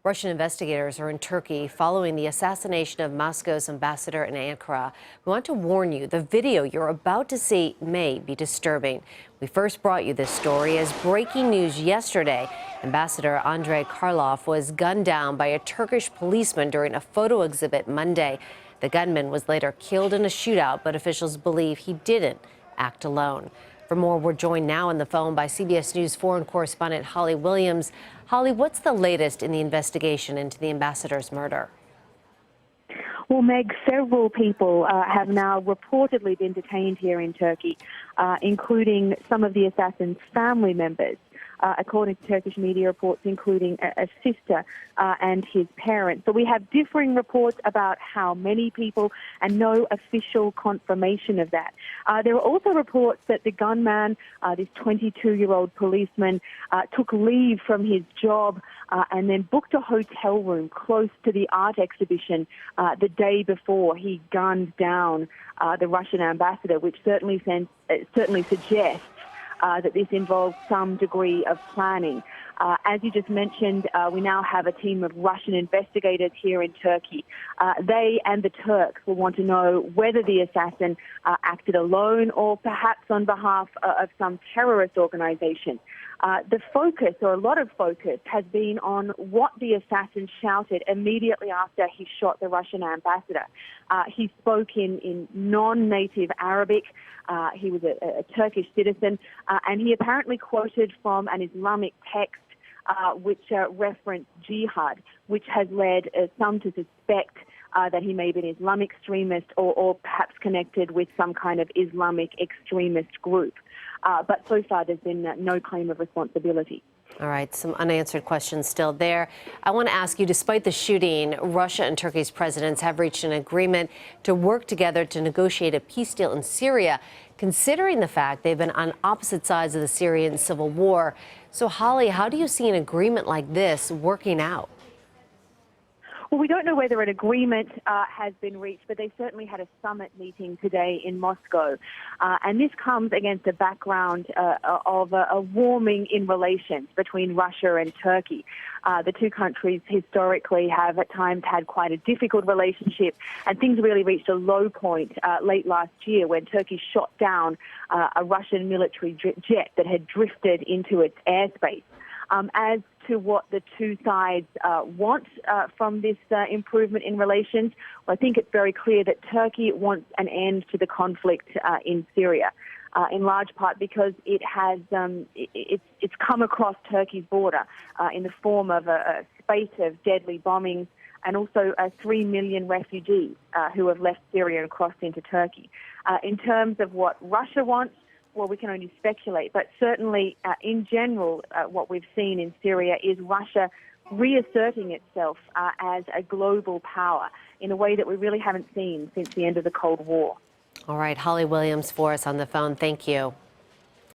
Russian investigators are in Turkey following the assassination of Moscow's ambassador in Ankara. We want to warn you, the video you're about to see may be disturbing. We first brought you this story as breaking news yesterday. Ambassador Andrey Karlov was gunned down by a Turkish policeman during a photo exhibit Monday. The gunman was later killed in a shootout, but officials believe he didn't act alone. For more, we're joined now on the phone by CBS News foreign correspondent Holly Williams. Holly, what's the latest in the investigation into the ambassador's murder? Well, Meg, several people have now reportedly been detained here in Turkey, including some of the assassin's family members. According to Turkish media reports, including a sister and his parents. So we have differing reports about how many people and no official confirmation of that. There are also reports that the gunman, this 22-year-old policeman, took leave from his job and then booked a hotel room close to the art exhibition the day before he gunned down the Russian ambassador, which certainly suggests that this involves some degree of planning. As you just mentioned, we now have a team of Russian investigators here in Turkey. They and the Turks will want to know whether the assassin acted alone or perhaps on behalf of some terrorist organization. The focus, or a lot of focus, has been on what the assassin shouted immediately after he shot the Russian ambassador. He spoke in non-native Arabic. He was a Turkish citizen, and he apparently quoted from an Islamic text which referenced jihad, which has led some to suspect that he may be an Islamic extremist or perhaps connected with some kind of Islamic extremist group. But so far, there's been no claim of responsibility. All right, some unanswered questions still there. I want to ask you, despite the shooting, Russia and Turkey's presidents have reached an agreement to work together to negotiate a peace deal in Syria, considering the fact they've been on opposite sides of the Syrian civil war. So, Holly, how do you see an agreement like this working out? Well, we don't know whether an agreement has been reached, but they certainly had a summit meeting today in Moscow. And this comes against a background of a warming in relations between Russia and Turkey. The two countries historically have at times had quite a difficult relationship, and things really reached a low point late last year when Turkey shot down a Russian military jet that had drifted into its airspace. As to what the two sides want from this improvement in relations, well, I think it's very clear that Turkey wants an end to the conflict in Syria, in large part because it has it's come across Turkey's border in the form of a spate of deadly bombings and also 3 million refugees who have left Syria and crossed into Turkey. In terms of what Russia wants, well, we can only speculate, but certainly in general, what we've seen in Syria is Russia reasserting itself as a global power in a way that we really haven't seen since the end of the Cold War. All right, Holly Williams for us on the phone. Thank you.